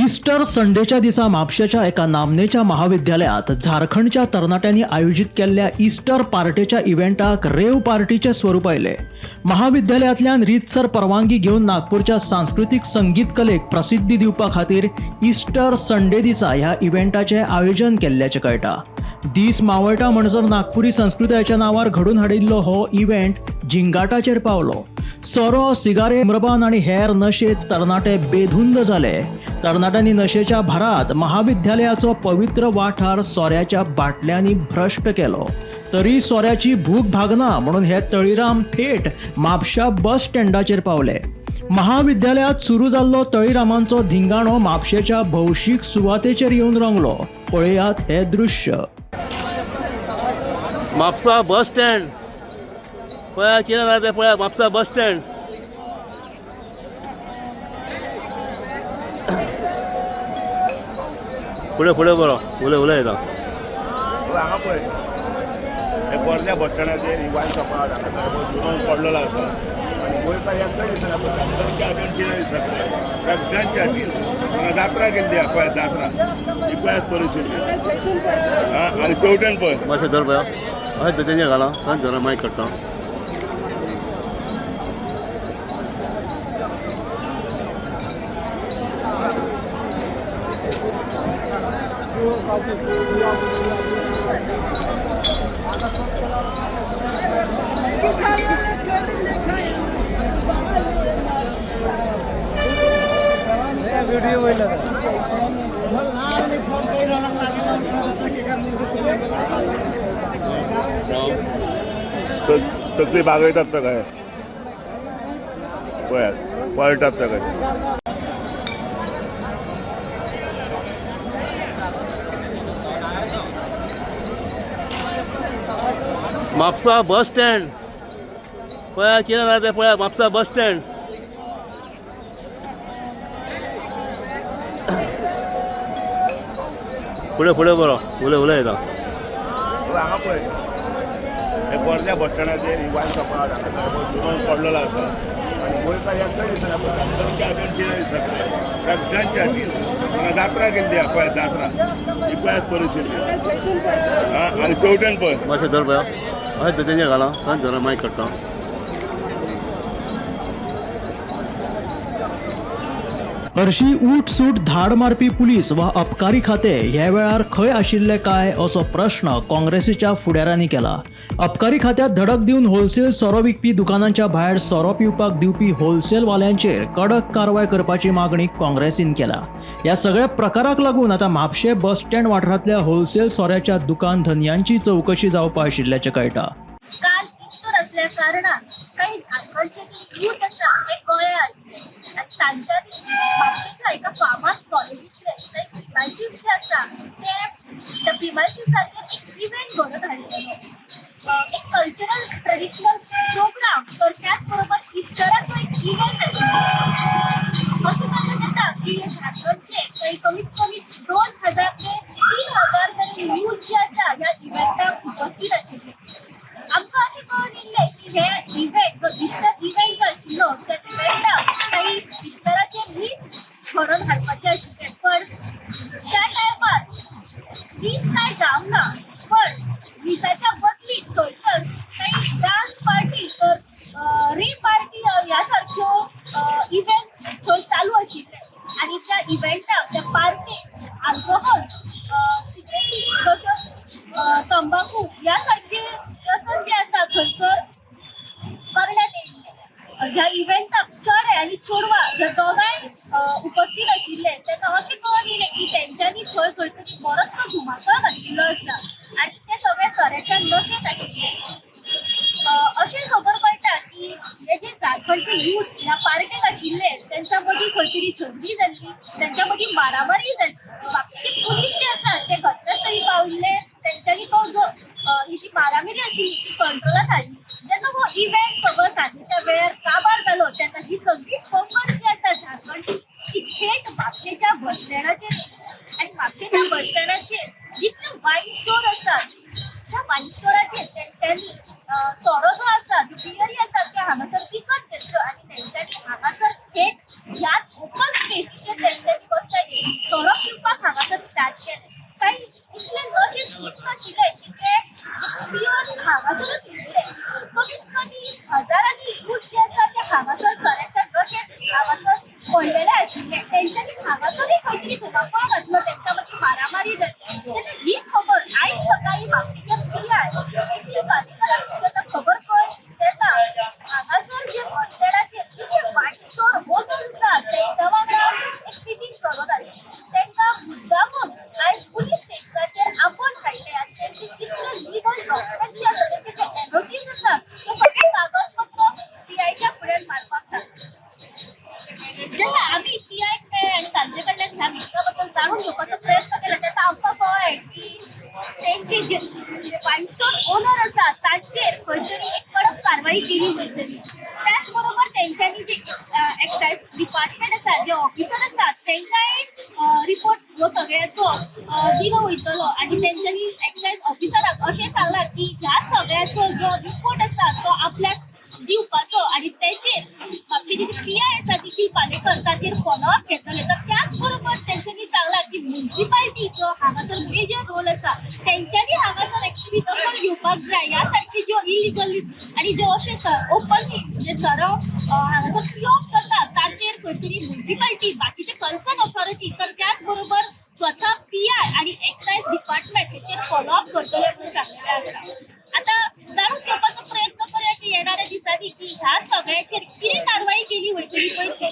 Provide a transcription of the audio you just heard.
Easter संडेच्या दिसा म्हापशेच्या एका नामनेच्या महाविद्यालयात झारखंडच्या तरणाट्यांनी आयोजित केलेल्या ईस्टर पार्टीच्या इव्हेंटाक रेव पार्टीचे स्वरूप आयले। महाविद्यालयातल्यान रीतसर परवानगी घेऊन नागपूरच्या सांस्कृतिक संगीत कलेक प्रसिद्धी दिवपा खातीर ईस्टर संडे दिसा ह्या इव्हेंटाचे आयोजन केल्ल्याचे कळटा। दीस मावळटा म्हणसर नागपुरी संस्कृतायेच्या नावार घडून हाडिल्लो हो इव्हेंट झिंगाटाचेर पावलो। सोरो, सिगारे, धूम्रपान आणि हेर नशेत तरणाटे बेधुंद झाले। तरणाट्यांनी नशेच्या भरात महाविद्यालयाचो पवित्र वाठार सोऱ्याच्या बाटल्यांनी भ्रष्ट केलो। तरी सोऱ्याची भूक भागना म्हणून हे तळीराम थेट म्हापशा बस स्टँडाचेर पावले। महाविद्यालयात सुरू जाल्लो तळीरामांचो धिंगाणो म्हापशेच्या भौशीक सुवातेचेर येवन रंगलो। पळयात हे दृश्य। म्हापसा बस स्टँड पळया कितें जाता तें पळया। म्हापसा बस स्टँड फुडें फुडें बरो उलय येता हांगा पळय हे पोरल्या बस स्टँडाचेर वायन शॉपां जुनून पडलेलो आसा आनी वयता एकदां दिसना सगळ्यांची हातीन हांगा जात्रा केल्ली आहा पळय जात्रा ही पळयात परिस्थिती आनी तेवटेन पळय मातशें धर पळया हय तेजेर घाला सांग जरा मायक काडटा। तकली बागयतात पळय काय पळयात पळटात पळय काय। म्हापसा बस स्टँड पळया कितें जाता तें पळया। म्हापसा बस स्टँड फुडें फुडें बरो उलय येता हांगा पळय हे पोरल्या बस स्टँडाचेर वायन शॉपां जुनून पडलेलो आसा आनी वयता एकदां दिसना सगळ्यांची हातीन सगळ्यांची हातीन हांगा जात्रा केल्ली आहा पळय जात्रा ही पळयात परिस्थिती आनी तेवटेन पळय मातशें धर पळया हय तेजेर घाला सांग जरा मायक काडटा। हरशी उठ सूट धाड मारपी पुलीस वा अबकारी खाते ह्या वेळार खंय आशिल्ले काय असो प्रश्न काँग्रेसीच्या फुडाऱ्यांनी केला। अबकारी खात्यात धडक दिवन होलसेल सोरो विकपी दुकानांच्या भायर सोरो पिवपाक दिवपी होलसेलवाल्यांचेर कडक कारवाय करपाची मागणी काँग्रेसीन केला। ह्या सगळ्या प्रकाराक लागून आता म्हापशे बस स्टँड वाठारांतल्या होलसेल सोऱ्याच्या दुकान धन्यांची चौकशी जावपा आशिल्ल्याचे कळटा। काल ईस्टर असल्या कारणान काही झारखंडचे जे यूथ आसा हे गोंयांत आयले आनी तांच्यांनी म्हापशेच्या एका फामाद कॉलेजींतले काही प्रिमायसीस जे आसा त्या प्रिमायसिसाचेर एक इव्हेंट घडोवन हाडलेलो। एक कल्चरल ट्रेडिशनल प्रोग्राम तर त्याच बरोबर इस्टराचो एक इव्हेंट आशिल्लो। अशें म्हणून येता की झारखंडचे काही कमीत कमी 2000 ते 3000 तरी यूथ जे आसा ह्या इव्हेंटाक उपस्थित आशिल्ले। आमकां अशें कळून येयल्लें की हे इव्हेंट जो इस्टर इव्हेंट जो आशिल्लो त्या इव्हेंटाक काही इस्टराचे मीस घडोवन हाडपाचे आशिल्ले पण त्या टायमार मीस कांय जावंक ना पण मिसाच्या बदली थंयसर काही डान्स पार्टी तर रे पार्टी ह्या सारक्यो इव्हेंट्स थंय चालू आशिल्ले आनी त्या इव्हेंटाक त्या पार्टीक आल्कोहॉल सिगरेटी तशेंच तंबाखू ह्या सारखे व्यसन जे आसा थंयसर करण्यात येयल्ले। ह्या इव्हेंटाक चेडे आनी चेडवां ह्या दोगांय उपस्थित आशिल्ले तेन्ना अशें कळून येयलें की तेंच्यांनी थंय खंय तरी बरोचसो धुमाकळ घातिल्लो आसा आनी ते सगळे सोऱ्याच्या नशेंत आशिल्ले। अशें खबर पडटा की हे जे झारखंडचे यूथ ह्या पार्टेक आशिल्ले तेंच्या मदीं खंय तरी झगडी जाल्ली, तेंच्या मदीं मारामारी जाल्ली। म्हापशेचे पुलीस जे आसात ते घटनास्थळी पाविल्ले, तेंच्यांनी तो जो ही जी मारामारी आशिल्ली ती कंट्रोलांत हाडली। जेन्ना हो इव्हेंट सगळो सांजेच्या वेळार काबार जालो तेन्ना ही सगळी पंगड जी आसा झारखंडची ती थेट म्हापशेच्या बस स्टँडाचेर आनी म्हापशेच्या बस स्टँडाचेर जितले वायन स्टोर आसात त्या वायन स्टोराचेर तेंच्यांनी सोरो जो आसा त्यो बियरी आसात त्या हांगासर विकत घेतल्यो आनी तेंच्यांनी हांगासर थेट ह्याच ओपन स्पेसीचेर तेंच्यांनी बसका घेतली। शिवाय त्यांच्यानी हांगासरय खंयतरी धुमाकूळ घातलो त्यांच्यामध्ये मारामारी जाली तेन्ना ही खबर आयज सकाळी म्हापशेच्या पियाय येथील पालिकारांक जेन्ना खबर कळ्ळी तेन्ना हांगासर जे बस स्टँडाचेर कितें वायट स्टोर ओनर आसा तेंच्या वांगडा एक मिटींग करून आली तांकां मुद्दामून आयज पुलीस स्टेशनाचेर आपण हाडले आनी तेंचे जितले लिगल डॉक्युमेंट्स आसा तेंचे जे एनओसीज आसा ते सगळे कागदपत्र पीआयच्या फुड्यान मारपाक सांगले जेन्ना आमी पीआय मेळ्ळे आनी तांचे कडल्यान ह्या मिटिंगा बद्दल जाणून घेवपाचो प्रयत्न केला तेन्ना आमकां कळ्ळें की तेंचे जे वायन स्टोर ओनर आसा तांचेर खंय तरी एक कडक कारवाई केली वयतली त्याच बरोबर तेंच्यांनी जे एक्सायज डिपार्टमेंट आसा जे ऑफिसर आसात तेंकांय रिपोर्ट ह्यो सगळ्याचो दिलो वयतलो आनी तेंच्यांनी एक्सायज ऑफिसराक अशें सांगलां की ह्या सगळ्याचो जो रिपोर्ट आसा तो आपल्याक दिवपाचो आणि त्याचेर म्हापशेची जी पीआय आसा ती पालेकर ताचेर फॉलोअप घेतले तर त्याच बरोबर तेंच्यांनी सांगला की म्युनिसिपालिटीचो हांगासर मेजर रोल आसा तेंच्यांनी हांगासर एक्चुअली दखल घेवपाक जाय ह्या सारखी ज्यो इलिगल आणि ज्यो अशे ओपनली जे सराव हांगासर पिओप जाता ताचेर खंय तरी म्युनिसिपालिटी बाकीचे कन्सर्न ऑथॉरिटी तर त्याच बरोबर स्वतः पीआय आणि एक्सायज डिपार्टमेंट हेचेर फॉलोअप करतले म्हणून सांगलेले आसा आता जाणून घेवपाचो प्रयत्न करूया की येणाऱ्या दिसांनी की ह्या सगळ्याचेर कितें कारवाई केली वयतली पळय